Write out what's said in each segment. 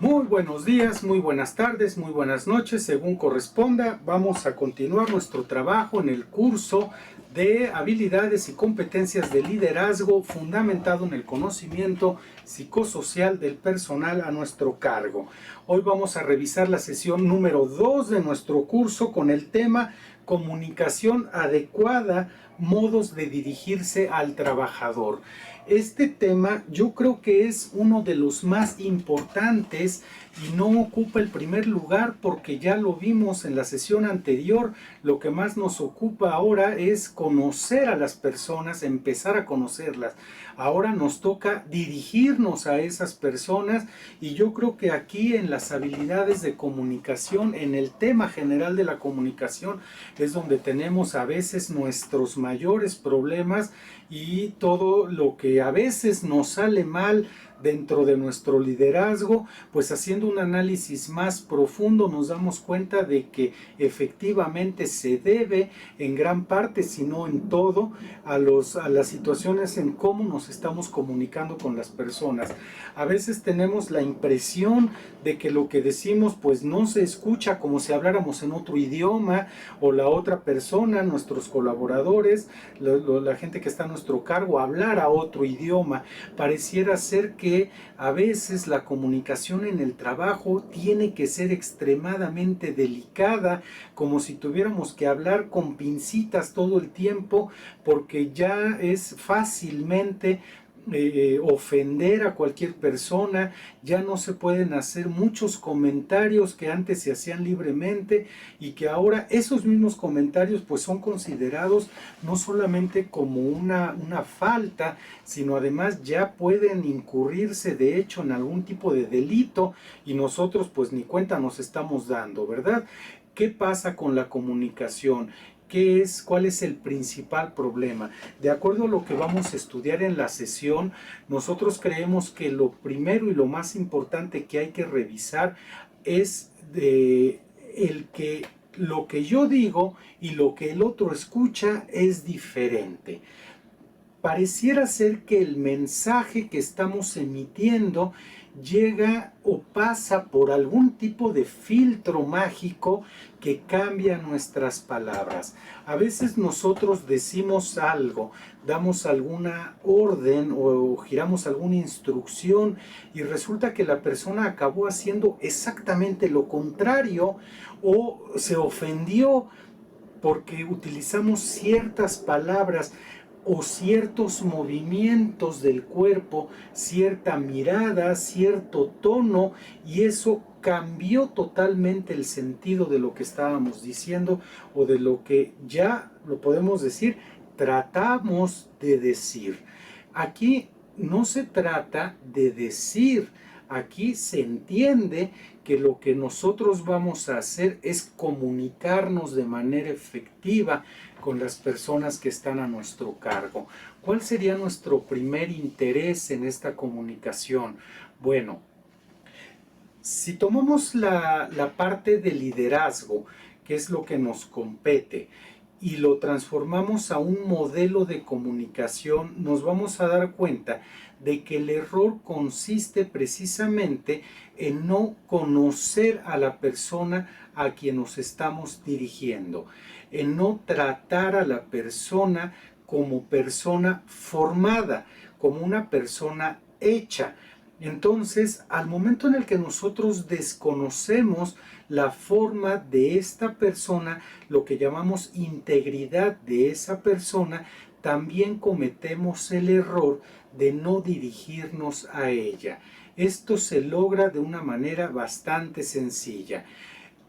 Muy buenos días, muy buenas tardes, muy buenas noches, según corresponda. Vamos a continuar nuestro trabajo en el curso de habilidades y competencias de liderazgo fundamentado en el conocimiento psicosocial del personal a nuestro cargo. Hoy vamos a revisar la sesión número 2 de nuestro curso con el tema comunicación adecuada, modos de dirigirse al trabajador. Este tema yo creo que es uno de los más importantes y no ocupa el primer lugar porque ya lo vimos en la sesión anterior. Lo que más nos ocupa ahora es conocer a las personas, empezar a conocerlas. Ahora nos toca dirigirnos a esas personas y yo creo que aquí en las habilidades de comunicación, en el tema general de la comunicación, es donde tenemos a veces nuestros mayores problemas y todo lo que a veces nos sale mal dentro de nuestro liderazgo, pues haciendo un análisis más profundo nos damos cuenta de que efectivamente se debe en gran parte, si no en todo, a las situaciones en cómo nos estamos comunicando con las personas. A veces tenemos la impresión de que lo que decimos pues no se escucha como si habláramos en otro idioma, o la otra persona, nuestros colaboradores, la gente que está a nuestro cargo, hablar a otro idioma. Pareciera ser que a veces la comunicación en el trabajo tiene que ser extremadamente delicada, como si tuviéramos que hablar con pincitas todo el tiempo, porque ya es fácilmente ofender a cualquier persona. Ya no se pueden hacer muchos comentarios que antes se hacían libremente y que ahora esos mismos comentarios pues son considerados no solamente como una falta, sino además ya pueden incurrirse de hecho en algún tipo de delito y nosotros pues ni cuenta nos estamos dando, ¿verdad? ¿Qué pasa con la comunicación? ¿Cuál es el principal problema? De acuerdo a lo que vamos a estudiar en la sesión, nosotros creemos que lo primero y lo más importante que hay que revisar es el que lo que yo digo y lo que el otro escucha es diferente. Pareciera ser que el mensaje que estamos emitiendo llega o pasa por algún tipo de filtro mágico que cambia nuestras palabras. A veces nosotros decimos algo, damos alguna orden o giramos alguna instrucción y resulta que la persona acabó haciendo exactamente lo contrario o se ofendió porque utilizamos ciertas palabras o ciertos movimientos del cuerpo, cierta mirada, cierto tono, y eso cambió totalmente el sentido de lo que estábamos diciendo o de lo que ya lo podemos decir, tratamos de decir. Aquí no se trata de decir, aquí se entiende que lo que nosotros vamos a hacer es comunicarnos de manera efectiva con las personas que están a nuestro cargo. ¿Cuál sería nuestro primer interés en esta comunicación? Bueno, si tomamos la parte de liderazgo, que es lo que nos compete, y lo transformamos a un modelo de comunicación, nos vamos a dar cuenta de que el error consiste precisamente en no conocer a la persona a quien nos estamos dirigiendo, en no tratar a la persona como persona formada, como una persona hecha. Entonces, al momento en el que nosotros desconocemos la forma de esta persona, lo que llamamos integridad de esa persona, también cometemos el error de no dirigirnos a ella. Esto se logra de una manera bastante sencilla.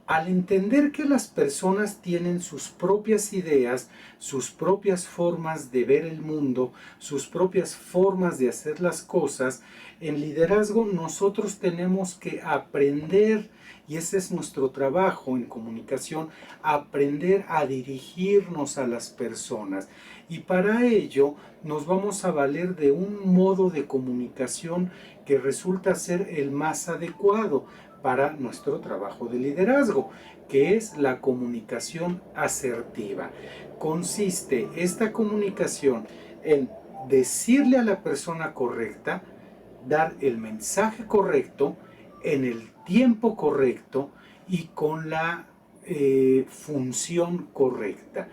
Al entender que las personas tienen sus propias ideas, sus propias formas de ver el mundo, sus propias formas de hacer las cosas, en liderazgo nosotros tenemos que aprender, y ese es nuestro trabajo en comunicación, aprender a dirigirnos a las personas. Y para ello nos vamos a valer de un modo de comunicación que resulta ser el más adecuado para nuestro trabajo de liderazgo, que es la comunicación asertiva. Consiste esta comunicación en decirle a la persona correcta, dar el mensaje correcto, en el tiempo correcto y con la función correcta.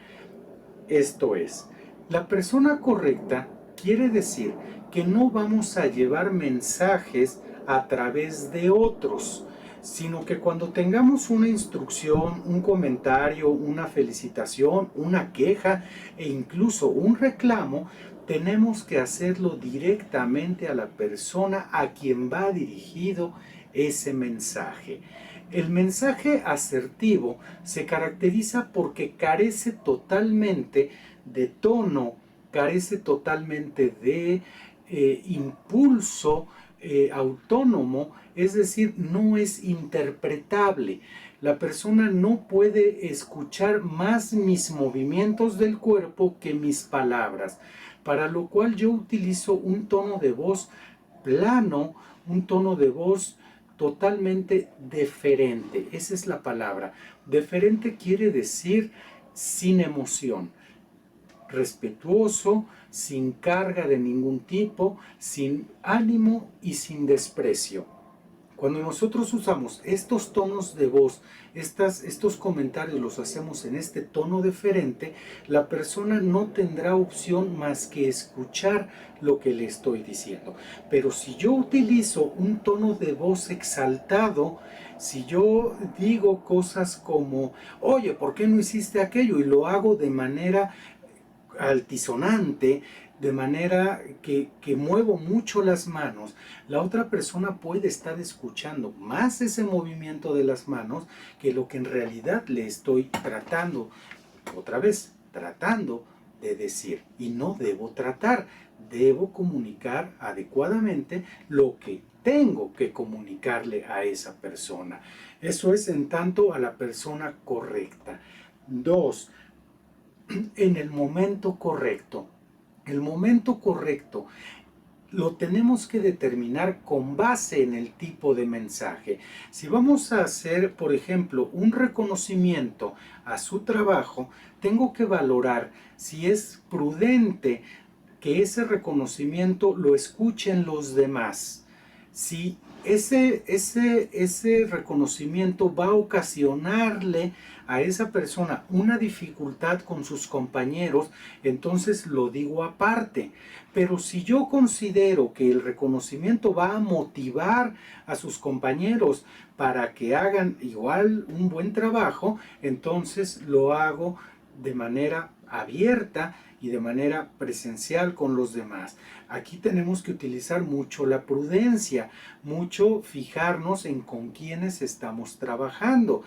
Esto es, la persona correcta quiere decir que no vamos a llevar mensajes a través de otros, sino que cuando tengamos una instrucción, un comentario, una felicitación, una queja e incluso un reclamo, tenemos que hacerlo directamente a la persona a quien va dirigido ese mensaje. El mensaje asertivo se caracteriza porque carece totalmente de tono, carece totalmente de impulso autónomo, es decir, no es interpretable. La persona no puede escuchar más mis movimientos del cuerpo que mis palabras, para lo cual yo utilizo un tono de voz plano, un tono de voz totalmente deferente. Esa es la palabra. Deferente quiere decir sin emoción, respetuoso, sin carga de ningún tipo, sin ánimo y sin desprecio. Cuando nosotros usamos estos tonos de voz, estos comentarios los hacemos en este tono deferente, la persona no tendrá opción más que escuchar lo que le estoy diciendo. Pero si yo utilizo un tono de voz exaltado, si yo digo cosas como, oye, ¿por qué no hiciste aquello? Y lo hago de manera altisonante, de manera que muevo mucho las manos, la otra persona puede estar escuchando más ese movimiento de las manos que lo que en realidad le estoy tratando, otra vez, tratando de decir. Y no debo tratar, debo comunicar adecuadamente lo que tengo que comunicarle a esa persona. Eso es en tanto a la persona correcta. 2. En el momento correcto. El momento correcto lo tenemos que determinar con base en el tipo de mensaje. Si vamos a hacer, por ejemplo, un reconocimiento a su trabajo, tengo que valorar si es prudente que ese reconocimiento lo escuchen los demás. Si ese reconocimiento va a ocasionarle a esa persona una dificultad con sus compañeros, entonces lo digo aparte. Pero si yo considero que el reconocimiento va a motivar a sus compañeros para que hagan igual un buen trabajo, entonces lo hago de manera abierta y de manera presencial con los demás. Aquí tenemos que utilizar mucho la prudencia, mucho fijarnos en con quiénes estamos trabajando.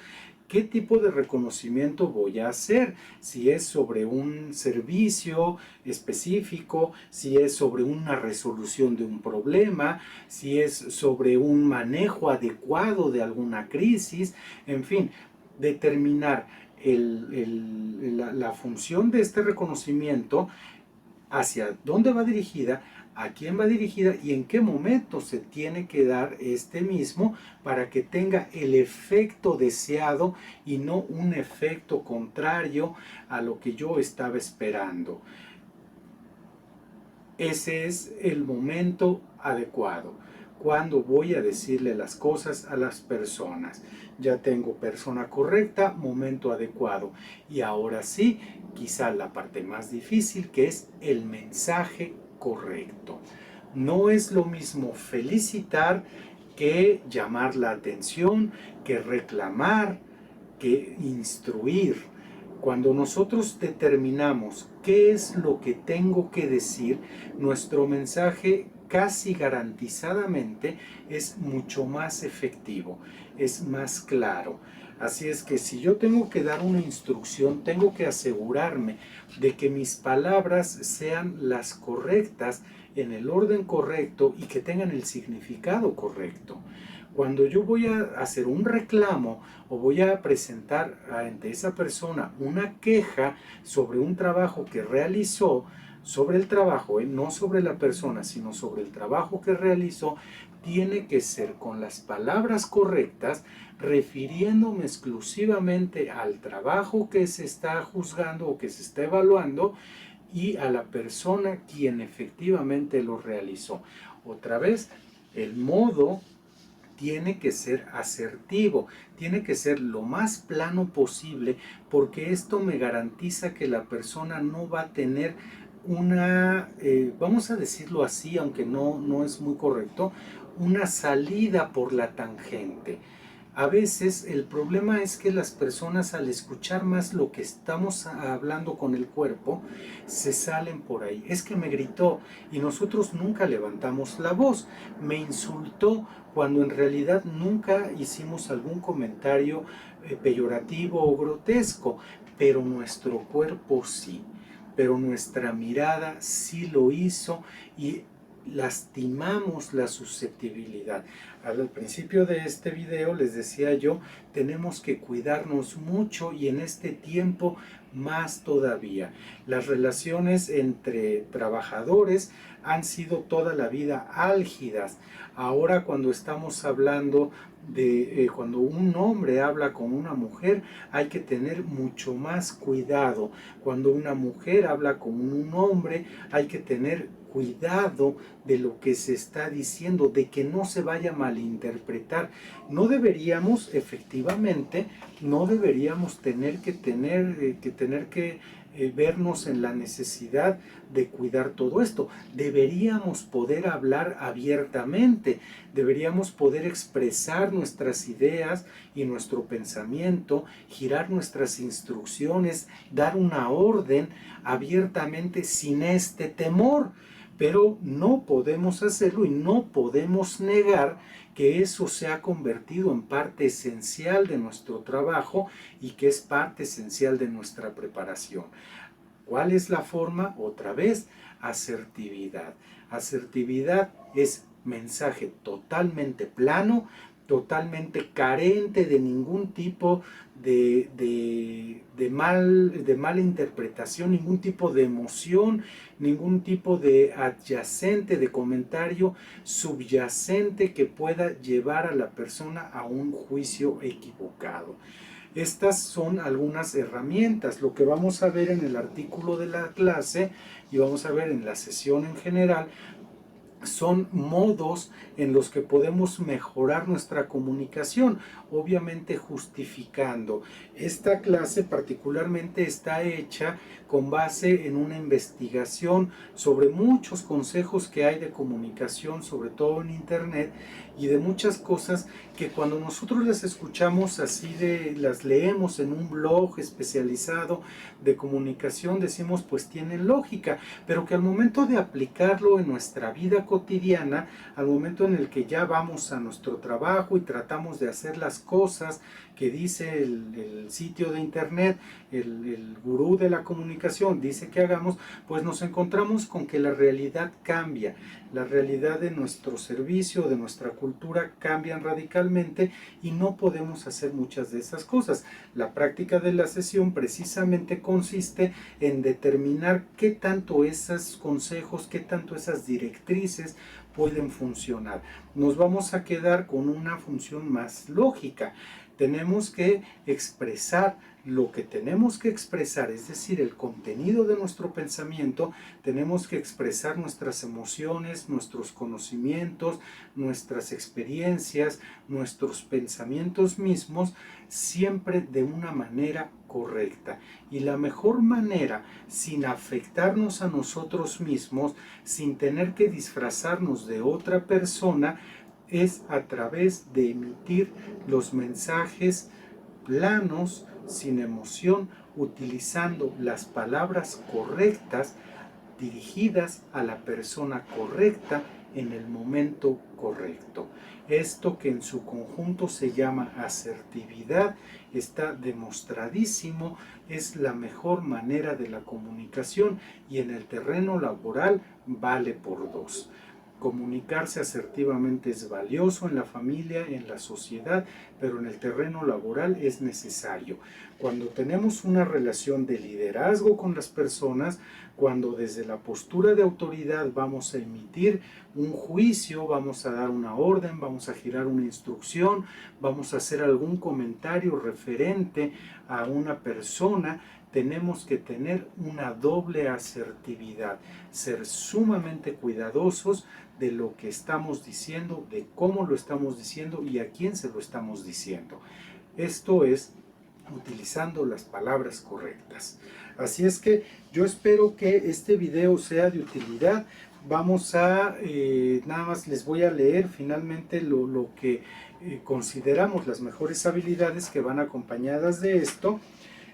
¿Qué tipo de reconocimiento voy a hacer? Si es sobre un servicio específico, si es sobre una resolución de un problema, si es sobre un manejo adecuado de alguna crisis, en fin, determinar la función de este reconocimiento, hacia dónde va dirigida, a quién va dirigida y en qué momento se tiene que dar este mismo para que tenga el efecto deseado y no un efecto contrario a lo que yo estaba esperando. Ese es el momento adecuado, cuando voy a decirle las cosas a las personas. Ya tengo persona correcta, momento adecuado. Y ahora sí, quizá la parte más difícil, que es el mensaje correcto. No es lo mismo felicitar que llamar la atención, que reclamar, que instruir. Cuando nosotros determinamos qué es lo que tengo que decir, nuestro mensaje casi garantizadamente es mucho más efectivo, es más claro. Así es que si yo tengo que dar una instrucción, tengo que asegurarme de que mis palabras sean las correctas, en el orden correcto y que tengan el significado correcto. Cuando yo voy a hacer un reclamo o voy a presentar ante esa persona una queja sobre un trabajo que realizó, sobre el trabajo, no sobre la persona, sino sobre el trabajo que realizó, tiene que ser con las palabras correctas, refiriéndome exclusivamente al trabajo que se está juzgando o que se está evaluando y a la persona quien efectivamente lo realizó. Otra vez, el modo tiene que ser asertivo, tiene que ser lo más plano posible, porque esto me garantiza que la persona no va a tener una, vamos a decirlo así, aunque no es muy correcto, una salida por la tangente. A veces el problema es que las personas, al escuchar más lo que estamos hablando con el cuerpo, se salen por ahí. Es que me gritó y nosotros nunca levantamos la voz. Me insultó cuando en realidad nunca hicimos algún comentario peyorativo o grotesco, pero nuestro cuerpo sí. Pero nuestra mirada sí lo hizo y lastimamos la susceptibilidad. Al principio de este video les decía yo, tenemos que cuidarnos mucho y en este tiempo más todavía. Las relaciones entre trabajadores han sido toda la vida álgidas. Ahora cuando estamos hablando de cuando un hombre habla con una mujer, hay que tener mucho más cuidado. Cuando una mujer habla con un hombre, hay que tener cuidado de lo que se está diciendo, de que no se vaya a malinterpretar. No deberíamos, efectivamente, no deberíamos tener que vernos en la necesidad de cuidar todo esto. Deberíamos poder hablar abiertamente, deberíamos poder expresar nuestras ideas y nuestro pensamiento, girar nuestras instrucciones, dar una orden abiertamente sin este temor. Pero no podemos hacerlo y no podemos negar que eso se ha convertido en parte esencial de nuestro trabajo y que es parte esencial de nuestra preparación. ¿Cuál es la forma? Otra vez, asertividad. Asertividad es mensaje totalmente plano, totalmente carente de ningún tipo de mala interpretación, ningún tipo de emoción, ningún tipo de adyacente, de comentario subyacente que pueda llevar a la persona a un juicio equivocado. Estas son algunas herramientas. Lo que vamos a ver en el artículo de la clase y vamos a ver en la sesión en general son modos en los que podemos mejorar nuestra comunicación, obviamente justificando. Esta clase particularmente está hecha con base en una investigación sobre muchos consejos que hay de comunicación, sobre todo en internet, y de muchas cosas que cuando nosotros las escuchamos así, las leemos en un blog especializado de comunicación, decimos pues tienen lógica, pero que al momento de aplicarlo en nuestra vida cotidiana, al momento en el que ya vamos a nuestro trabajo y tratamos de hacer las cosas que dice el sitio de internet, el gurú de la comunicación dice que hagamos, pues nos encontramos con que la realidad cambia, la realidad de nuestro servicio, de nuestra cultura cambian radicalmente y no podemos hacer muchas de esas cosas. La práctica de la sesión precisamente consiste en determinar qué tanto esos consejos, qué tanto esas directrices pueden funcionar. Nos vamos a quedar con una función más lógica. Tenemos que expresar lo que tenemos que expresar, es decir, el contenido de nuestro pensamiento. Tenemos que expresar nuestras emociones, nuestros conocimientos, nuestras experiencias, nuestros pensamientos mismos, siempre de una manera correcta. Y la mejor manera, sin afectarnos a nosotros mismos, sin tener que disfrazarnos de otra persona, es a través de emitir los mensajes planos, sin emoción, utilizando las palabras correctas, dirigidas a la persona correcta en el momento correcto. Esto, que en su conjunto se llama asertividad, está demostradísimo, es la mejor manera de la comunicación y en el terreno laboral vale por dos. Comunicarse asertivamente es valioso en la familia, en la sociedad, pero en el terreno laboral es necesario. Cuando tenemos una relación de liderazgo con las personas, cuando desde la postura de autoridad vamos a emitir un juicio, vamos a dar una orden, vamos a girar una instrucción, vamos a hacer algún comentario referente a una persona, tenemos que tener una doble asertividad, ser sumamente cuidadosos de lo que estamos diciendo, de cómo lo estamos diciendo y a quién se lo estamos diciendo. Esto es utilizando las palabras correctas. Así es que yo espero que este video sea de utilidad. Vamos a, nada más les voy a leer finalmente lo que consideramos las mejores habilidades que van acompañadas de esto.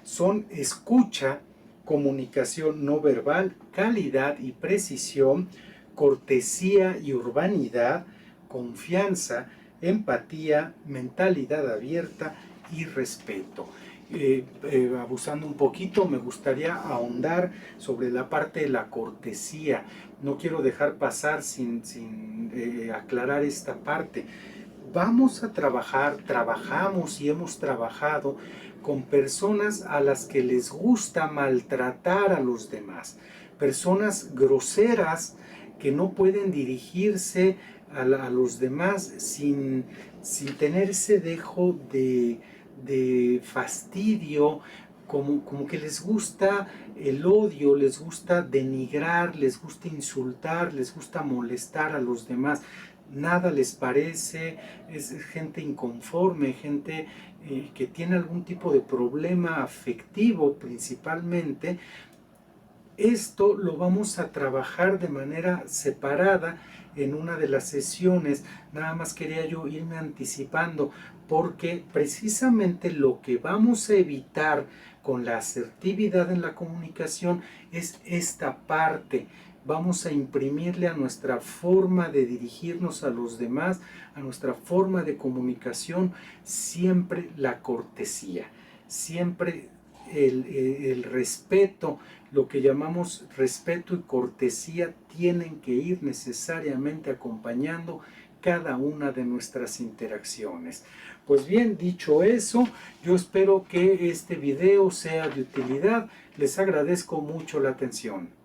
Son escucha, comunicación no verbal, calidad y precisión, cortesía y urbanidad, confianza, empatía, mentalidad abierta y respeto. Abusando un poquito, me gustaría ahondar sobre la parte de la cortesía. No quiero dejar pasar sin aclarar esta parte. Vamos a trabajar, trabajamos y hemos trabajado con personas a las que les gusta maltratar a los demás, personas groseras que no pueden dirigirse a los demás sin tener ese dejo de fastidio, como que les gusta el odio, les gusta denigrar, les gusta insultar, les gusta molestar a los demás. Nada les parece, es gente inconforme, gente que tiene algún tipo de problema afectivo principalmente. Esto lo vamos a trabajar de manera separada en una de las sesiones. Nada más quería yo irme anticipando, porque precisamente lo que vamos a evitar con la asertividad en la comunicación es esta parte. Vamos a imprimirle a nuestra forma de dirigirnos a los demás, a nuestra forma de comunicación, siempre la cortesía, siempre el respeto. Lo que llamamos respeto y cortesía tienen que ir necesariamente acompañando cada una de nuestras interacciones. Pues bien, dicho eso, yo espero que este video sea de utilidad. Les agradezco mucho la atención.